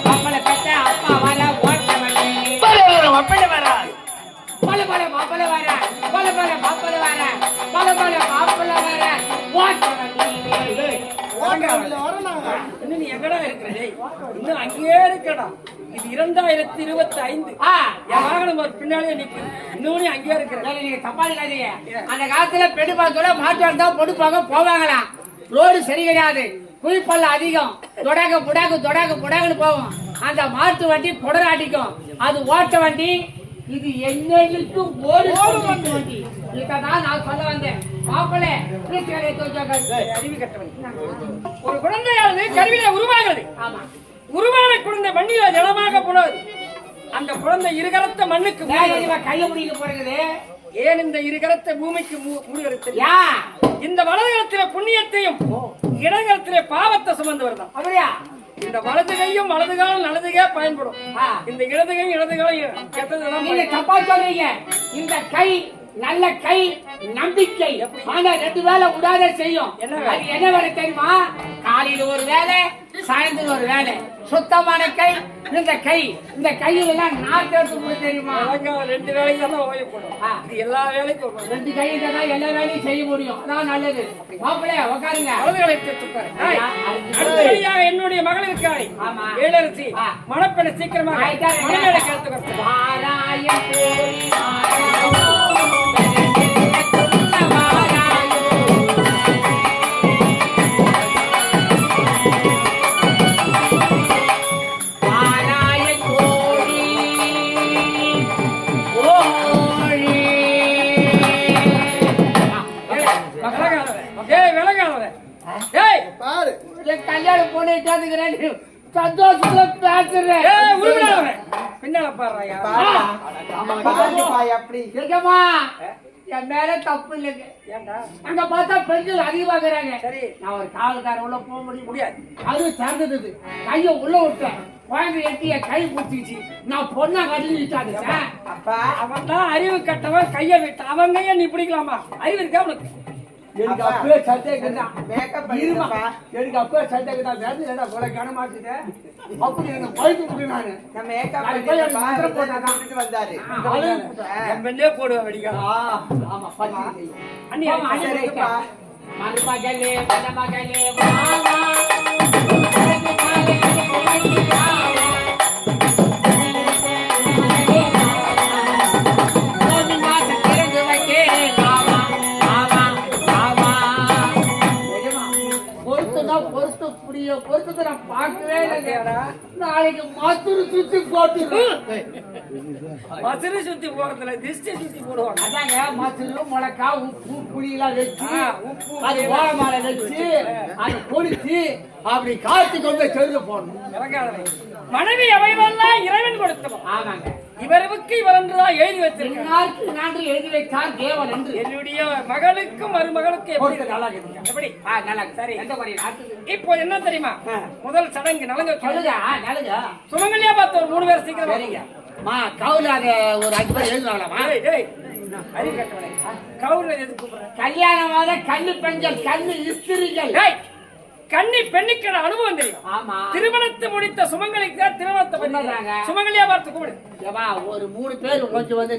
மாப்பிள பெத்த அப்பா வர ஓட்ட வண்டி அப்படி வரா பல பல மாப்பிள வர பல பல மாப்பிள வர பல பல மாப்பிள வர ஓட்ட வண்டி இன்னும் நீ எங்கடா இருக்கிறே இன்னும் அங்கேயே இருக்கடா இது 2025 என் வாகனம் ஒரு பின்னாலே நிக்குது இன்னும் அங்கேயே இருக்கிறேன் நீங்க தப்பாதீங்க அந்த காலத்துல பெண்ணு பார்க்கல மாட்டு வந்தா பொடுப்பாங்க போவாங்களாம் ரோடு சரி கிடையாது குழிப்பல்ல அதிகம் தொடாக புடாகு தொடாக புடாகுன்னு போவோம் அந்த மாட்டு வண்டி புடராட்டிக்கும் அது ஓட்ட வண்டி இது என்னைக்கு ஒரு வண்டி இதுதான் நான் சொல்ல வந்தேன் மாப்பிள்ளை அறிவு கட்டவன் ஒரு குழந்தையானது கருவில உருவாகிறது ஆமா உருவான குழந்தை வண்டியில ஜலமாக போனது அந்த குழந்தை இருகரத்த மண்ணுக்கு கைய முடிக்க போறது ஏன் இந்த இருகரத்த பூமிக்கு முடிவெடுத்து இந்த வலதுகரத்தில புண்ணியத்தையும் இடகரத்திலே பாவத்தை சுமந்து வருதான் அப்படியா இந்த வலது கையும் வலது காலம் நல்லதுக்கே பயன்படும் இந்த இடது கையும் இடது காலம் கெட்டதெல்லாம் நீங்க தப்பா சொல்றீங்க இந்த கை நல்ல கை நம்பிக்கை ஆனா 2 வேலை விடாத செய்யும் அது என்ன வேலை தெரியுமா காலையில ஒரு வேலை சாயந்தரம் ஒரு வேலை சுத்தமான கை இந்த கையில எல்லாம் நாட்டு எடுத்து தெரியுமா 2 வேலைக்கு தான் ஓய்வு எல்லா வேலைக்கும் 2 கையில தான் எல்லா வேலையும் செய்ய முடியும் அதான் நல்லது மாப்பிள்ளைய உட்காருங்க அடுத்தபடியாக என்னுடைய மகள் இருக்காய் ஏழரசி மணப்பெண்ணை சீக்கிரமாக கல்யாணம் போட்டு சந்தோஷத்துல பேசுறேன் பின்னால பாடுறாயா என் மேல தப்பு இல்லைங்க அங்க பார்த்தா பெண்கள் அதிகமாக்குறாங்க சரி நான் ஒரு காவல்கார உள்ள போக முடியாது அது சேர்ந்தது கைய உள்ள விட்டேன் குழந்தை எட்டி என் கை பிடிச்சிச்சு நான் பொண்ணா கட்டிட்டாங்க அப்பா அவன் தான் அறிவு கட்டவன் கைய விட்டு அவன் கைய நீ பிடிக்கலாமா அறிவு இருக்கா உனக்கு எனக்கு அப்பவே சந்தேகம்தான் எனக்கு அப்பவே சந்தேகம்தான் வேறு என்ன போல கனமாக்குது அப்படி எனக்கு பயிற்சி கொடுக்குறாங்க வந்தாரு எம்எல்ஏ போடுவேன் வெடிக்கா ஆமா அண்ணி மருமகளே மணமகளே மாமா பொறுத்ததை நான் பார்க்கவே இல்லை நாளைக்கு மசுறு சுத்தி போட்டு மசுறு சுத்தி போறதுல திஷ்டி சுத்தி போடுவாங்க அதாங்க மசுறு மிளகா உப்பு புளியெல்லாம் வச்சு உப்பு அது ஓரமால வச்சு அது பொடிச்சு அப்படி காத்து கொண்டு செல்ல போடணும் மனைவி அவைவெல்லாம் இறைவன் கொடுத்தோம் ஆமாங்க இவருக்கு இவர் என்றுதான் எழுதி வச்சிருக்கார் எழுதி வைத்தார் தேவன் என்று என்னுடைய மகளுக்கும் மருமகளுக்கும் எப்படி நல்லா சரி எந்த இப்போ என்ன தெரியுமா முதல் சடங்கு நலங்க நலங்க சுமங்கலியா பார்த்த ஒரு 3 பேர் சீக்கிரம் வரீங்க கவுல ஒரு 5 பேர் எழுதுவாங்களா அறிவு கட்டவனே கவுல எதுக்கு கூப்பிடுறேன் கல்யாணமான கண்ணு பெண்கள் கண்ணு இஸ்திரிகள் கண்ணி பெண்ணுக்கு அனுபவம் தெரியும் ஆமா திருமணத்தை முடித்த சுமங்கலிக்கு தான் திருமணத்தை பண்ணாங்க சுமங்கலியா பார்த்து கூப்பிடு ஒரு 3 பேர் கொஞ்சம் வந்து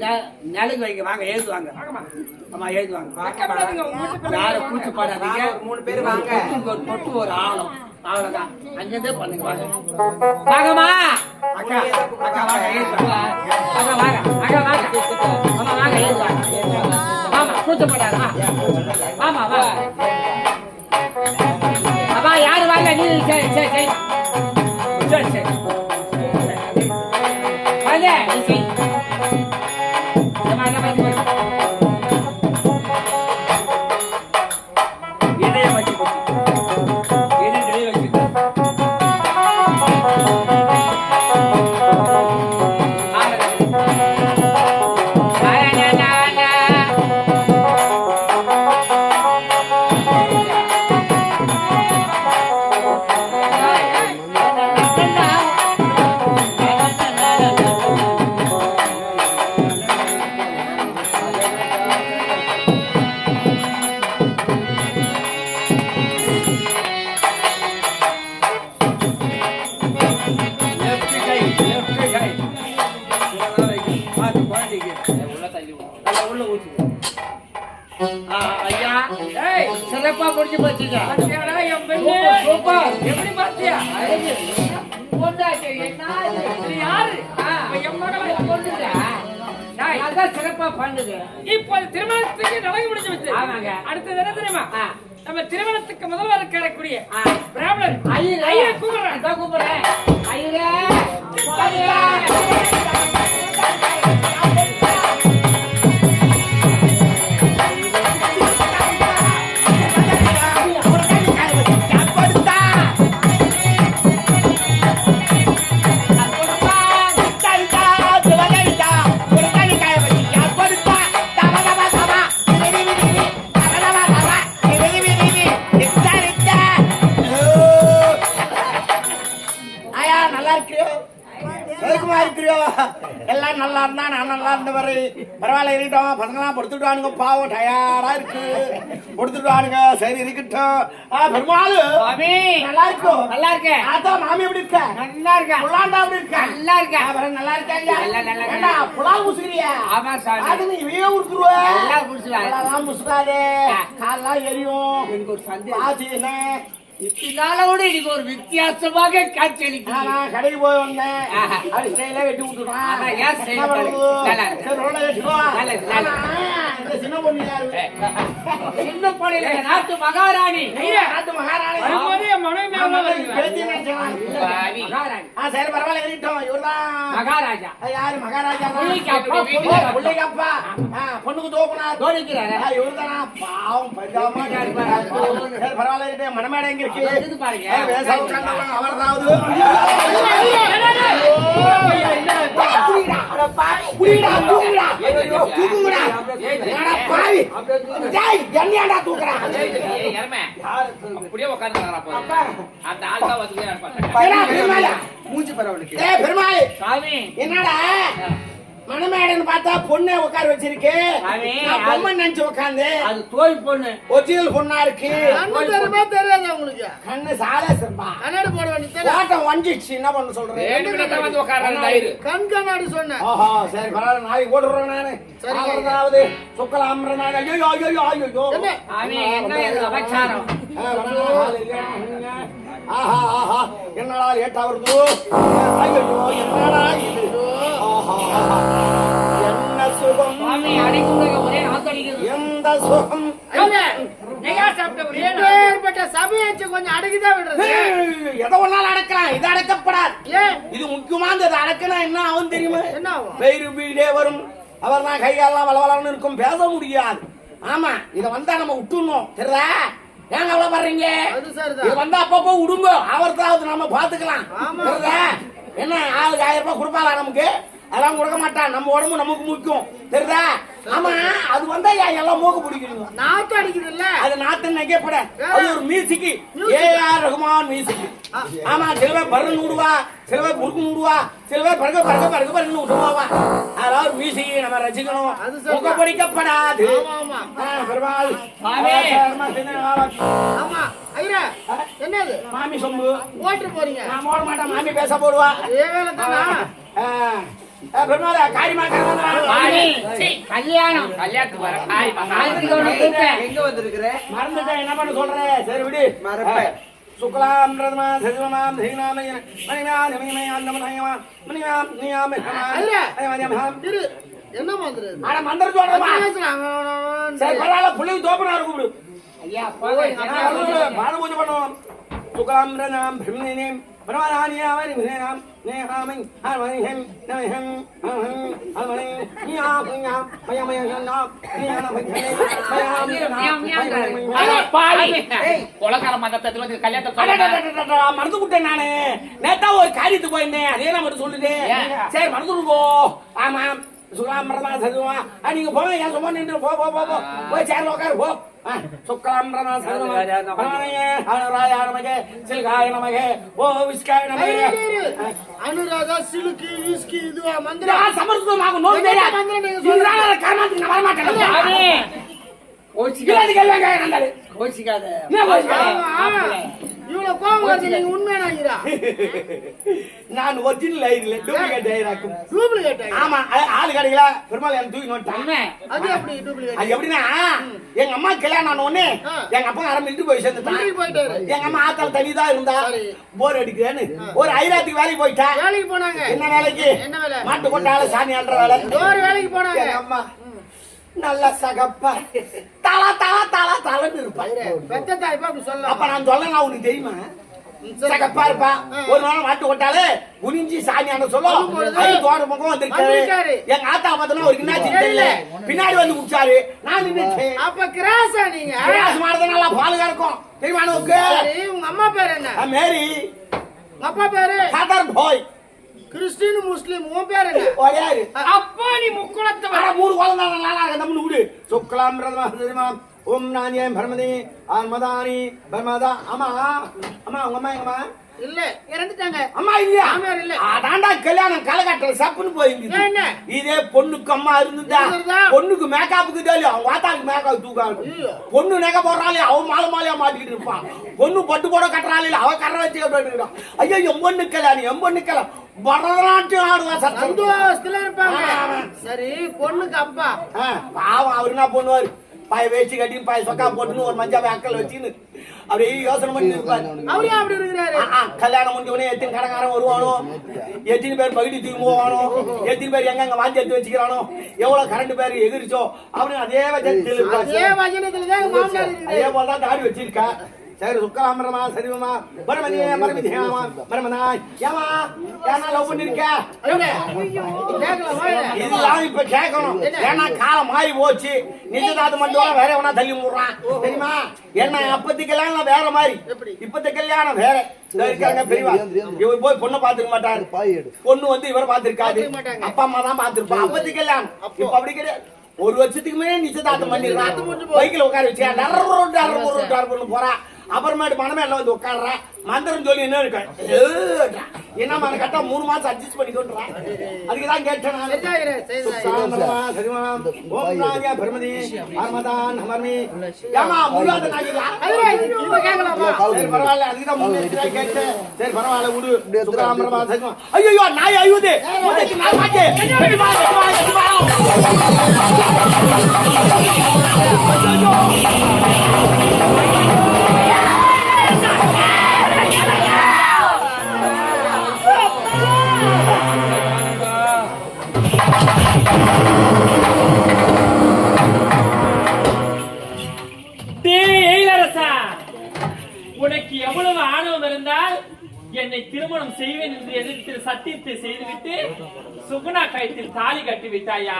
நலுங்கு வைங்க வாங்க எழுதுவாங்க ஆமா எழுதுவாங்க யாரும் கூச்சு பாடாதீங்க 3 பேர் வாங்க தொட்டு ஒரு ஆழம் அவ்வளவுதான் அங்கிருந்தே பண்ணுங்க வாங்கம்மா அக்கா அக்கா வாங்க எழுதுவாங்க அக்கா வாங்க ஆமா வாங்க எழுதுவாங்க ஆமா கூச்சு பாடாதா ஆமா வா அப்பா யாரு வாங்க நீ சரி சரி சரி சரி சரி வாங்க நீ சரி சிறப்பா முடிஞ்சு போச்சுங்க. பாத்தியாடா என் பெண்ணு? சூப்பர். எப்படி பாத்தியா? பொண்டாட்டி, என்ன இது? இது யாரு? இப்ப என் மகளை பொண்ணுங்க. டேய், அதான் சிறப்பா பண்ணுது. இப்போ திருமணத்துக்கு நடந்து முடிஞ்சு விட்டு ஆமாங்க. அடுத்தது என்ன தெரியுமா? நம்ம திருமணத்துக்கு முதல்வர் இருக்கக்கூடிய ஆ. பிராமணர் ஐயரே. ஐயரை கூப்பிடுறேன். இதோ கூப்பிடுறேன். ஐயரே. எல்லாம் நல்லா இருந்தா நான் நல்லா இருந்தவரு பரவாயில்ல இருக்கட்டும். பசங்களாம் படுத்துட்டானுங்க, பாவம் டயர்டா இருக்கு, படுத்துட்டானுங்க. சரி இருக்கட்டும். பெருமாள் மாமி நல்லா இருக்கும். நல்லா இருக்கேன். அதான் மாமி எப்படி இருக்க? நல்லா இருக்கேன். புலாண்டா எப்படி இருக்க? நல்லா இருக்கேன். அப்புறம் நல்லா இருக்காங்க. எல்லாம் நல்லா ஏண்டா, புலால் முசுக்கிறியா? ஆமா சாமி. அது நீ இவையே உடுத்துருவ. எல்லாம் புடிச்சுவாங்க. புலாலாம் முசுக்காதே, காலெல்லாம் எரியும். எனக்கு ஒரு சந்தேகம். ஆச்சு என்ன? இதனால விட இன்னைக்கு ஒரு வித்தியாசமாக காட்சி அளிக்குது. நான் கடைக்கு போய் வந்தேன். ஆஹா. அது ஸ்டைலா வெட்டி விட்டுட்டான். ஆனா ஏன் ஸ்டைல் என்ன பாரு. பண்ணுறது? நல்லா இருக்கு. சரி, ரோட்ல வச்சுக்கோ. நல்லது, நல்லது. ஆனா, இந்த சின்ன பொண்ணு யாரு? சின்ன பொண்ணுல நாட்டு மகாராணி. ஐயா, நாட்டு மகாராணி. வரும்போது என் மனைவி மேல ஆமா, வருகிறேன். பேத்தி நினைச்சேன். பாவி. மகாராணி. சரி பரவாயில்ல இருக்கட்டும். இவர்தான் மகாராஜா. யாரு? மகாராஜா தான். புள்ளைக்கு அப்பா, ஓ, புள்ளைக்கு அப்பா. பொண்ணுக்கு தோப்புனார். தோணிக்கிறாரு. இவர்தானா? பாவம் பரிதாபமா இருக்காரு. சரி பரவாயில்ல இருக்கட்டும். மணமேடை எங்க இருக்கு? இது பாருங்க. வேசா உட்கார்ந்தவங்க அவர்தாவது. புரியுடா, தூக்குடா. தூக்குடா. என்னடா பாவி. டேய், என்னையாடா தூக்குறா? அப்படியே உட்கார்ந்து அந்த ஆள் தான் வந்து ஏடா, பெருமாளே. மூஞ்சி பரவலுக்கு டேய், பெருமாளே. சாமி. என்னடா மணமேடைன்னு பார்த்தா பொண்ணை உட்கார வச்சிருக்கு. சாமி, நான் பொம்மை நினைச்சு உட்காந்து. அது தோய் பொண்ணு. ஒரிஜினல் பொண்ணா இருக்கு. தெரியாது உங்களுக்கு கண்ணு சால சிறப்பா. கண்ணாடி போட வேண்டியது ஓட்டம் வஞ்சிச்சு. என்ன பண்ண சொல்றேன்? வந்து உட்கார்ந்து கண் கண்ணாடி சொன்னேன் ஆஹா, சரி பரவாயில்ல. நாளைக்கு ஓடுறோம் நானு. சரி. அவராவது சுக்கலாம்ன்ற நாள். ஐயோ ஐயோ ஐயோ. சாமி, என்ன இது அபச்சாரம்? ஆஹா ஆஹா, என்னடா லேட்டா வருது? ஐயோ என்னடா இது? ஆஹா, என்ன சுகம், சாமி, அடிக்குள்ள ஒரே நாத்து அடிக்குது. எந்த சுகம். நெய்யா சாப்பிட்ட ஒரே நாள். ஏற்பட்ட சபையாச்சு கொஞ்சம் அடக்கிதான் விடுறது எதை ஒன்னாலும் அடக்கலாம், இது அடக்கப்படாது. ஏன் இது முக்கியமானது. அடக்கினா என்ன ஆகும் தெரியுமா? என்ன ஆகும்? பெயரு வீடே வரும். அவர் தான் கைகாலெல்லாம் வளவலன்னு இருக்கும், பேச முடியாது. ஆமா, இத வந்தா நம்ம விட்டுணும். தெரியுதா? ஏங்க அவ்வளவு பண்றீங்க? அது சரிதான். இது வந்தா அப்பப்போ விடுங்க, அவர்தான் நம்ம பாத்துக்கலாம். ஆமா. தெரியுதா? என்ன ஆளுக்கு 1000 ரூபாய் கொடுப்பாளா நமக்கு? அதெல்லாம் கொடுக்க மாட்டான். நம்ம உடம்பு நமக்கு முக்கியம். தெரியுதா? ஆமா, அது வந்தா எல்லாம் மூக்க பிடிக்கணும். நாத்து அடிக்குது இல்ல அது நாத்து நகைப்பட, அது ஒரு மியூசிக். AR Rahman music. ஆமா, சில பேர் பருன்னு விடுவா, சில பேர் முறுக்கு விடுவா, சில பேர் பருக பருக பருக பருன்னு விட்டுருவா. அதாவது ஒரு மியூசிக் நம்ம ரசிக்கணும். அது சரி. மூக்க பிடிக்கப்படாது. ஆமா பெருமாள். ஆமா ஐயா என்னது மாமி சொம்பு ஓட்டு போறீங்க நான் போட மாட்டேன். மாமி பேச போடுவா. அதே வேலை தானா பெருமாள் காரியமா சாமி, கல்யாணம். கல்யாணத்துக்கு வர காய் காலத்துக்கு ஒண்ணு கூப்பிட்டேன். எங்க வந்திருக்கிற மறந்துட்டேன். என்ன பண்ண சொல்றேன்? சரி விடு. சுக்லாம் ரத்மா சஜ்வமாம் தீனாம் மணிமாம் மணிமாம் நமநாயமாம் மணிமாம் நியாம் இரு என்ன மந்திரம் அட மந்திர சொல்றமா. சரி பரவாயில்ல, புள்ளி தோப்பனார் கூப்பிடு. ஐயா, பாத பூஜை பண்ணுவோம். சுக்லாம் ரத்மாம் பிரம்மணேம் பரமானியாமணி வினேனாம் நேஹாமை ஹர்மணிஹம் நமஹம் ஹம் ஹர்மணி நியாம் நியாம் மயமயனாம் நியாம் கொலக்கார மந்தத்துல வந்து கல்யாணத்தை மறந்து விட்டேன் நானு. நேத்தா ஒரு காரியத்துக்கு போயிருந்தேன், அதே நான் மட்டும் சொல்லுது. சரி மறந்துடுங்கோ. ஆமா, சுக்லாம் ரத்மா சஜ்வமா. நீங்க போங்க, ஏன் சும்மா நின்று போ போ போ போய் சேர்ல உட்காரு போ. சுக்லாம் ரத்மா சஜ்வமா பரமானயே ஹரராய நமகே சில்காய நமகே ஓ விஸ்காய நமகே. அனுராதா சிலுக்கு விஸ்கி இதுவா மந்திரம் நான் சமர்ப்பணமாகும் நோய் தெரியா? மந்திரம் நீங்க சொல்லுங்க. இதனால காரணத்துக்கு நான் வர மாட்டேன். சாமி, இல்ல, இது கேள்வி கேட்க நந்தாரு. கோச்சிக்காத. என்ன கோச்சிக்காத? ஆமா. இவ்வளவு கோபம் வருது நீங்க உண்மையான ஐயரா நான் ஒரிஜினல் ஐயர் டூப்ளிகேட் ஐயராக்கும் டூப்ளிகேட் ஆமா ஆளு கடையில பெருமாள் என்ன தூக்கி நோட்டாங்க அது எப்படி டூப்ளிகேட் அது எப்படின்னா எங்க அம்மா கல்யாணம் ஆன உடனே எங்க அப்பா அரமிட்டு போய் சேர்ந்துட்டான் வீட்டுக்கு போயிட்டாரு எங்க அம்மா ஆத்தால தனிதான் இருந்தா போர் அடிக்குதுன்னு ஒரு ஐராத்துக்கு வேலைக்கு போயிட்டா வேலைக்கு போனாங்க என்ன வேலைக்கு என்ன வேலை மாட்டு கொட்டால சாணி ஆடுற வேலை ஒரு வேலைக்கு போனாங்க எங்க அம்மா நல்ல சகப்பா தலா தலா தலா தலன்னு இருப்பா பெத்த தாய்ப்பா அப்படி சொல்லலாம் அப்ப நான் சொல்லலாம் உனக்கு தெரியுமா சகப்பா இருப்பா ஒரு நாள் மாட்டு கொட்டாலே குனிஞ்சி சாணியான சொல்லும் அது தோட முகம் வந்திருக்காரு எங்க ஆத்தா பார்த்தா ஒரு கிண்ணாச்சி தெரியல பின்னாடி வந்து குடிச்சாரு நான் நின்னுட்டேன் அப்ப கிராஸா நீங்க கிராஸ் மாறதுனால பால் கறக்கும் தெரியுமா உனக்கு சரி உங்க அம்மா பேர் என்ன மேரி உங்க அப்பா பேரு காதர் பாய் கிறிஸ்டின் முஸ்லிம் உன் பேர் என்ன ஒயாரு அப்பா நீ முக்குளத்து வர மூணு குழந்தை நல்லா தம்னு விடு சுக்லாம் தெரியுமா ஓம் நானியம் பரமதி ஆன்மதானி பரமதா அம்மா அம்மா உங்க அம்மா எங்கம்மா இல்ல இறந்துட்டாங்க அம்மா இல்லையா மாமியார் இல்ல அதாண்டா கல்யாணம் கலகட்டல சப்புன்னு போயிருந்துச்சு என்ன இதே பொண்ணுக்கு அம்மா இருந்துட்டா பொண்ணுக்கு மேக்கப்புக்கு தெரியும் அவங்க வாத்தாளுக்கு மேக்கப் தூக்காது பொண்ணு நகை போடுறாளே அவன் மாலையா மாட்டிக்கிட்டு இருப்பான் பொண்ணு பட்டு போட கட்டுறாள் அவ கரை வச்சு அப்படின்றான் ஐயோ எம்பொண்ணு கல்யாணம் எம்பொண்ணு கல்யாணம் பரதநாட்டியம் ஆடுவா சந்தோஷத்துல இருப்பாங்க சரி பொண்ணுக்கு அப்பா பாவம் அவரு என்ன பண்ணுவாரு பாய வேச்சு கட்டின்னு பாய சொக்கா போட்டுன்னு ஒரு மஞ்சாவை அக்கல் வச்சுன்னு அப்படியே யோசனை பண்ணி இருப்பாரு அவரே அப்படி இருக்கிறாரு கல்யாணம் முடிஞ்சவனே எத்தனை கடைக்காரன் வருவானோ எத்தனை பேர் பகுதி தூக்கி போவானோ எத்தனை பேர் எங்க வாந்தி எடுத்து வச்சுக்கிறானோ எவ்வளவு கரண்ட் பேர் எகிரிச்சோ அப்படின்னு அதே அதே போலதான் தாடி வச்சிருக்கா சரி சுக்கலாமரமா சரிவமா பரமதியே பரமதியாமா பரமனாய் ஏமா ஏன்னா லவ் பண்ணிருக்க இதெல்லாம் இப்ப கேட்கணும் ஏன்னா காலம் மாறி போச்சு நிச்சயதார்த்தம் மட்டும் வேற எவனா தள்ளி விடுறான் தெரியுமா என்ன அப்பத்தி கல்யாணம் வேற மாதிரி இப்பத்த கல்யாணம் வேற இருக்காங்க பெரியவா இவர் போய் பொண்ணை பாத்துக்க மாட்டாரு பொண்ணு வந்து இவரை பாத்துருக்காது அப்பா அம்மா தான் பாத்துருப்பா அப்பத்தி கல்யாணம் இப்ப அப்படி கிடையாது ஒரு வருஷத்துக்கு மேலே நிச்சயதார்த்தம் பண்ணிடுறான் பைக்கில் உட்கார வச்சு போறா அப்புறமேட்டு மனமே எல்லாம் வந்து உட்காடுறா மந்திரம் சொல்லி என்ன இருக்கேன் என்ன மன கட்டா 3 மாசம் அட்ஜஸ்ட் பண்ணிக்கொண்டுறான் அதுக்குதான் கேட்டேன் பெருமதி ஆர்மதான் அமர்மி ஏமா முழுவாத பரவாயில்ல அதுக்குதான் முன்னேற்ற கேட்டேன் சரி பரவாயில்ல விடு சுக்கராமரமா சரிமா ஐயோ நாய் அழுவுது நான் பாக்கே உனக்கு எவ்வளவு ஆணவம் இருந்தால் என்னை திருமணம் செய்வேன் என்று எதிர்த்து சத்தியத்தை செய்துவிட்டு சுகுணா கயிற்றில் தாலி கட்டி விட்டாயா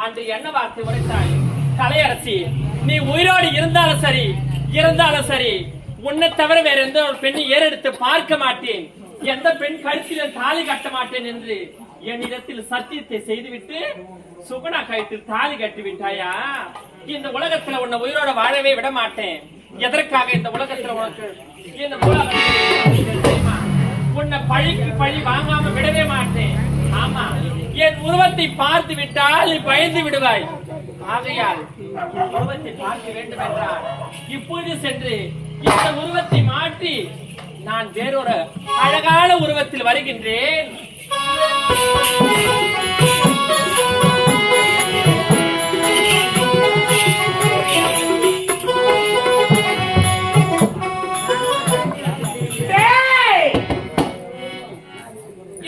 அன்று என்ன வார்த்தை உரைத்தாய்? கலையரசி, நீ உயிரோடு இருந்தாலும் சரி உன்னை தவிர வேற எந்த ஒரு பெண்ணை ஏறெடுத்து பார்க்க மாட்டேன், எந்த பெண் கழுத்தில் தாலி கட்ட மாட்டேன் என்று என்னிடத்தில் சத்தியத்தை செய்துவிட்டு சுகுணா கயிற்றில் தாலி கட்டி விட்டாயா? இந்த உலகத்துல உன்னை உயிரோட வாழவே விட மாட்டேன். எதற்காக இந்த உலகத்துல உனக்கு உன்னை பழிக்கு பழி வாங்காம விடவே மாட்டேன். ஆமா, என் உருவத்தை பார்த்து விட்டால் நீ பயந்து விடுவாய். ஆகையால் உருவத்தை பார்க்க வேண்டும் என்றால் இப்பொழுது சென்று இந்த உருவத்தை மாற்றி நான் வேறொரு அழகான உருவத்தில் வருகின்றேன்.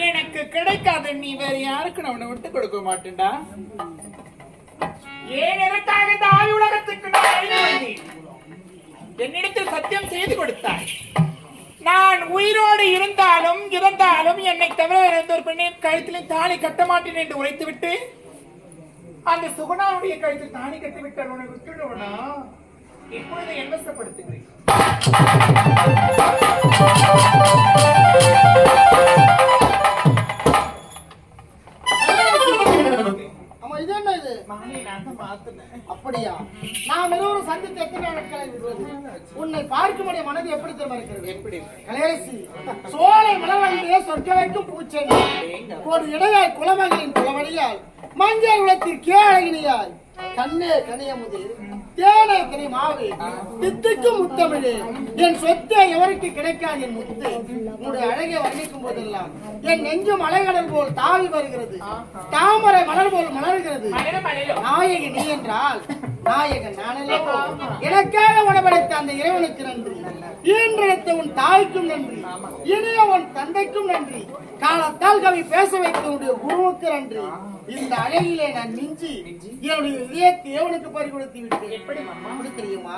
எனக்கு கிடைக்காத நீ வேற யாருக்கு நான் உன்னை விட்டு கொடுக்க மாட்டேன்டா. ஏன் எனக்காக இந்த ஆதி உலகத்துக்கு என்னிடத்தில் சத்தியம் செய்து கொடுத்தாய். நான் உயிரோடு இருந்தாலும் இறந்தாலும் என்னை தவிர எந்த ஒரு பெண்ணின் கழுத்திலும் தாலி கட்ட மாட்டேன் என்று உரைத்துவிட்டு அந்த சுகுணாவுடைய கழுத்தில் தாலி கட்டிவிட்டார். உன்னை விட்டுடுவனா? இப்பொழுது என்ன வசப்படுத்துகிறேன். இது என்ன இது? அப்படியா? நாம் இருவரும் சந்தித்து எத்தனை நாட்கள்? உன்னை பார்க்கும்படிய மனது எப்படி தெரியுமா இருக்கிறது? எப்படி கலையரசி, சோலை மலர்வண்டிய சொர்க்க வைக்கும் பூச்செடி ஒரு இடையாய் குலமகளின் குலவழியால் மஞ்சள் உலகத்திற்கே அழகினியாய் கண்ணே கனியமுது தேனை இத்தனை மாவு தித்துக்கும் முத்தமிழே என் சொத்தை எவருக்கு கிடைக்காது என் முத்து உன்னுடைய அழகை வர்ணிக்கும் போதெல்லாம் என் நெஞ்சும் அலைகடல் போல் தாவி வருகிறது தாமரை மலர் போல் மலர்கிறது நாயகி நீ என்றால் நாயகன் நானல்லவோ எனக்காக உணவடைத்த அந்த இறைவனுக்கு நன்றி ஈன்றெடுத்த உன் தாய்க்கும் நன்றி இனிய உன் தந்தைக்கும் நன்றி காலத்தால் கவி பேச வைத்த உன்னுடைய குருவுக்கு நன்றி இந்த அழகிலே நான் மிஞ்சி என்னுடைய இதயத்தை எவனுக்கு பறி கொடுத்து விட்டேன் எப்படி அப்படி தெரியுமா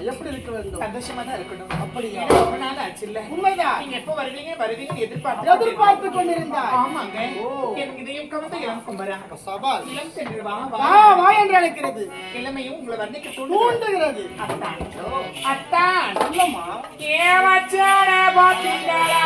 எப்படி இருக்க வேண்டும்? சந்தோஷமா தான் இருக்கணும். அப்படியா? ரொம்ப நாள் ஆச்சுல்ல. உண்மைதான். நீங்க எப்போ வருவீங்கன்னு எதிர்பார்த்து கொண்டிருந்தாய். ஆமாங்க. எனக்கு இதயம் கவர்ந்த இளம் குமரா. சபால். இளம் சென்று வா வா என்று அழைக்கிறது. இளமையும் உங்களை வர்ணிக்க தூண்டுகிறது. அத்தான். அத்தான். சொல்லம்மா. ஏமாச்சான பாத்தீங்களா?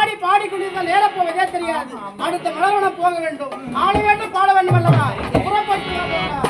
ஆடி பாடிக்கொண்டிருந்தால் நேர போவதே தெரியாது. அடுத்த மலர்வனம் போக வேண்டும், ஆட வேண்டும், பாட வேண்டும் அல்லவா? புறப்பட்டு